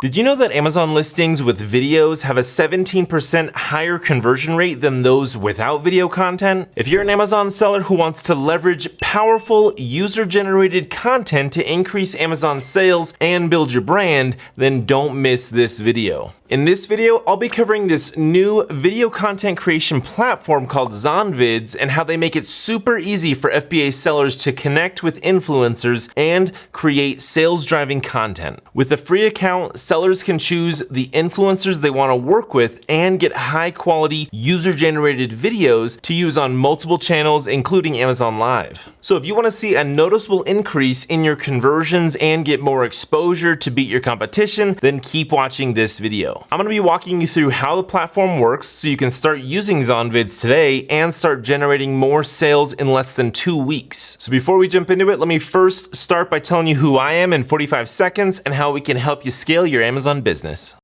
Did you know that Amazon listings with videos have a 17% higher conversion rate than those without video content? If you're an Amazon seller who wants to leverage powerful user-generated content to increase Amazon sales and build your brand, then don't miss this video. In this video, I'll be covering this new video content creation platform called ZonVids and how they make it super easy for FBA sellers to connect with influencers and create sales-driving content. With a free account, sellers can choose the influencers they want to work with and get high-quality user-generated videos to use on multiple channels, including Amazon Live. So if you want to see a noticeable increase in your conversions and get more exposure to beat your competition, then keep watching this video. I'm going to be walking you through how the platform works so you can start using ZonVids today and start generating more sales in less than 2 weeks. So before we jump into it, let me first start by telling you who I am in 45 seconds and how we can help you scale your Amazon business.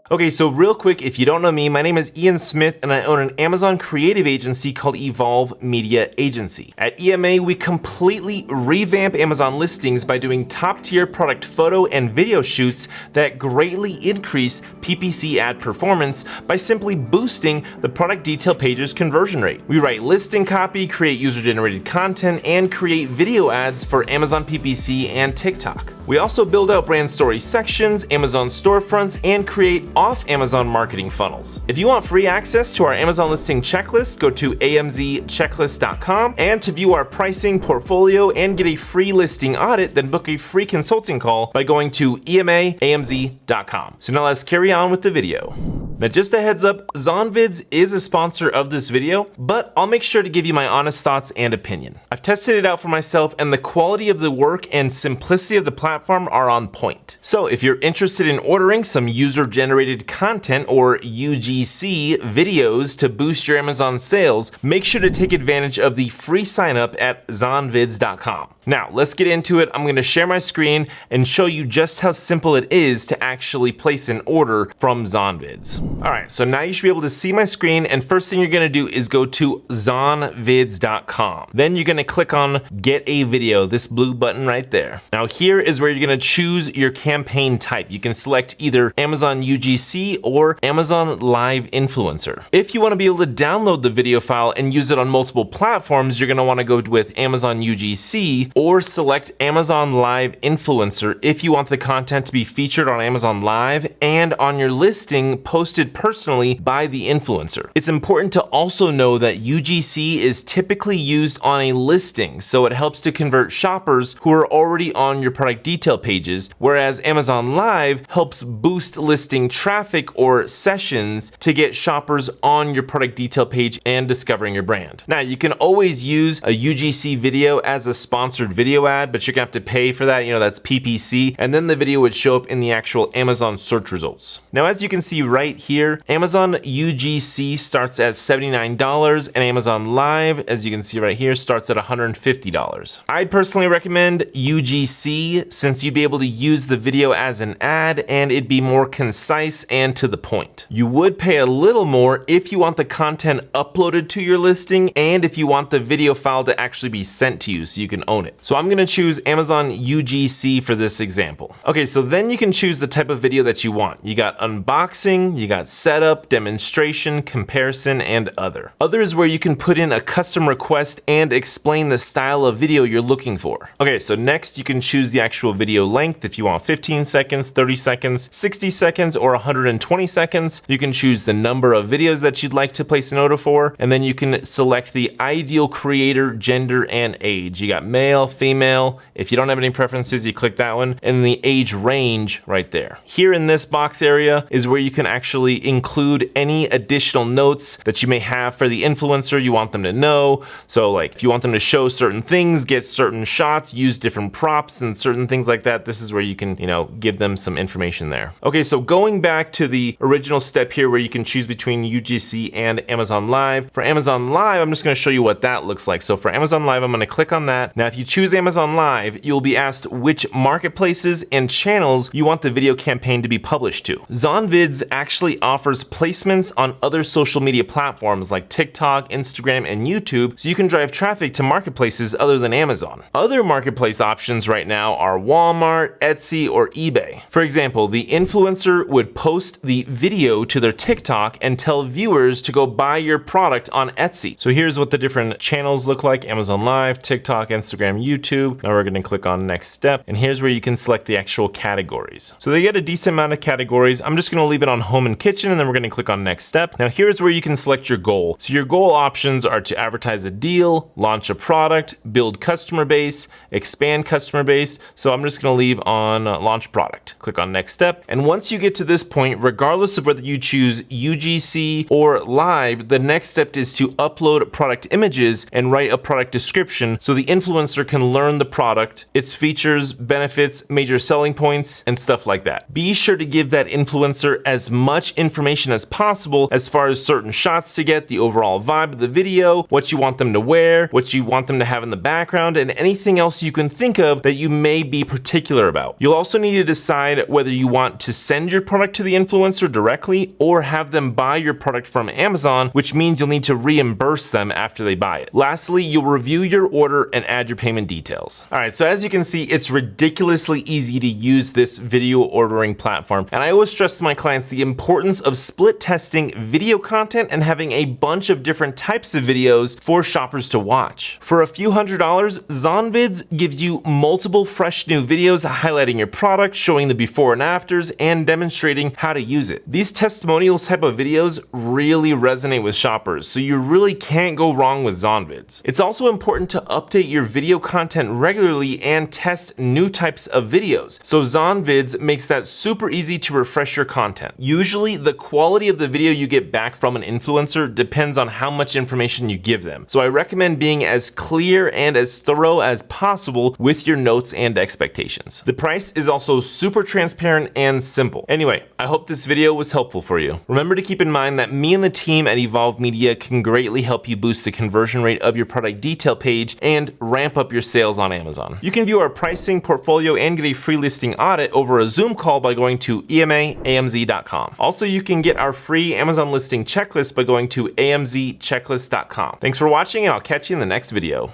Okay, so real quick, if you don't know me, my name is Ian Smith and I own an Amazon creative agency called Evolve Media Agency. At EMA, we completely revamp Amazon listings by doing top-tier product photo and video shoots that greatly increase PPC ad performance by simply boosting the product detail page's conversion rate. We write listing copy, create user-generated content, and create video ads for Amazon PPC and TikTok. We also build out brand story sections, Amazon storefronts, and create off-Amazon marketing funnels. If you want free access to our Amazon listing checklist, go to amzchecklist.com, and to view our pricing, portfolio, and get a free listing audit, then book a free consulting call by going to emaamz.com. So now let's carry on with the video. Now just a heads up, ZonVids is a sponsor of this video, but I'll make sure to give you my honest thoughts and opinion. I've tested it out for myself and the quality of the work and simplicity of the platform are on point. So if you're interested in ordering some user-generated content or UGC videos to boost your Amazon sales, make sure to take advantage of the free sign up at zonvids.com. Now let's get into it. I'm going to share my screen and show you just how simple it is to actually place an order from ZonVids. Alright, so now you should be able to see my screen, and first thing you're going to do is go to zonvids.com. Then you're going to click on Get a Video, this blue button right there. Now here is where you're going to choose your campaign type. You can select either Amazon UGC or Amazon Live Influencer. If you want to be able to download the video file and use it on multiple platforms, you're going to want to go with Amazon UGC or select Amazon Live Influencer if you want the content to be featured on Amazon Live and on your listing posted personally by the influencer. It's important to also know that UGC is typically used on a listing, so it helps to convert shoppers who are already on your product detail pages, whereas Amazon Live helps boost listing traffic or sessions to get shoppers on your product detail page and discovering your brand. Now, you can always use a UGC video as a sponsored video ad, but you're gonna have to pay for that, that's PPC, and then the video would show up in the actual Amazon search results. Now, as you can see right here, Amazon UGC starts at $79 and Amazon Live, as you can see right here, starts at $150. I'd personally recommend UGC since you'd be able to use the video as an ad and it'd be more concise and to the point. You would pay a little more if you want the content uploaded to your listing and if you want the video file to actually be sent to you so you can own it. So I'm gonna choose Amazon UGC for this example. Okay, so then you can choose the type of video that you want. You got unboxing, you got setup, demonstration, comparison, and other. Other is where you can put in a custom request and explain the style of video you're looking for. Okay, so next you can choose the actual video length if you want 15 seconds, 30 seconds, 60 seconds, or 120 seconds. You can choose the number of videos that you'd like to place an order for, and then you can select the ideal creator, gender, and age. You got male, female. If you don't have any preferences, you click that one, and the age range right there. Here in this box area is where you can actually include any additional notes that you may have for the influencer you want them to know. So like if you want them to show certain things, get certain shots, use different props and certain things like that, this is where you can, give them some information there. Okay, so going back to the original step here where you can choose between UGC and Amazon Live. For Amazon Live, I'm just gonna show you what that looks like. So for Amazon Live, I'm gonna click on that. Now, if you choose Amazon Live, you'll be asked which marketplaces and channels you want the video campaign to be published to. ZonVids actually actually offers placements on other social media platforms like TikTok, Instagram, and YouTube, so you can drive traffic to marketplaces other than Amazon. Other marketplace options right now are Walmart, Etsy, or eBay. For example, the influencer would post the video to their TikTok and tell viewers to go buy your product on Etsy. So here's what the different channels look like: Amazon Live, TikTok, Instagram, YouTube. Now we're going to click on next step, and here's where you can select the actual categories. So they get a decent amount of categories. I'm just going to leave it on home and kitchen, and then we're going to click on next step. Now here's where you can select your goal. So your goal options are to advertise a deal, launch a product, build customer base, expand customer base. So I'm just going to leave on launch product. Click on next step. And once you get to this point, regardless of whether you choose UGC or live, the next step is to upload product images and write a product description so the influencer can learn the product, its features, benefits, major selling points, and stuff like that. Be sure to give that influencer as much information as possible as far as certain shots to get, the overall vibe of the video, what you want them to wear, what you want them to have in the background, and anything else you can think of that you may be particular about. You'll also need to decide whether you want to send your product to the influencer directly or have them buy your product from Amazon, which means you'll need to reimburse them after they buy it. Lastly, you'll review your order and add your payment details. All right, so as you can see, it's ridiculously easy to use this video ordering platform. And I always stress to my clients the importance of split testing video content and having a bunch of different types of videos for shoppers to watch. For a few $100s, ZonVids gives you multiple fresh new videos highlighting your product, showing the before and afters, and demonstrating how to use it. These testimonials type of videos really resonate with shoppers, so you really can't go wrong with ZonVids. It's also important to update your video content regularly and test new types of videos. So ZonVids makes that super easy to refresh your content. Usually the quality of the video you get back from an influencer depends on how much information you give them. So I recommend being as clear and as thorough as possible with your notes and expectations. The price is also super transparent and simple. Anyway, I hope this video was helpful for you. Remember to keep in mind that me and the team at Evolve Media can greatly help you boost the conversion rate of your product detail page and ramp up your sales on Amazon. You can view our pricing, portfolio, and get a free listing audit over a Zoom call by going to emaamz.com. Also, you can get our free Amazon listing checklist by going to amzchecklist.com. Thanks for watching, and I'll catch you in the next video.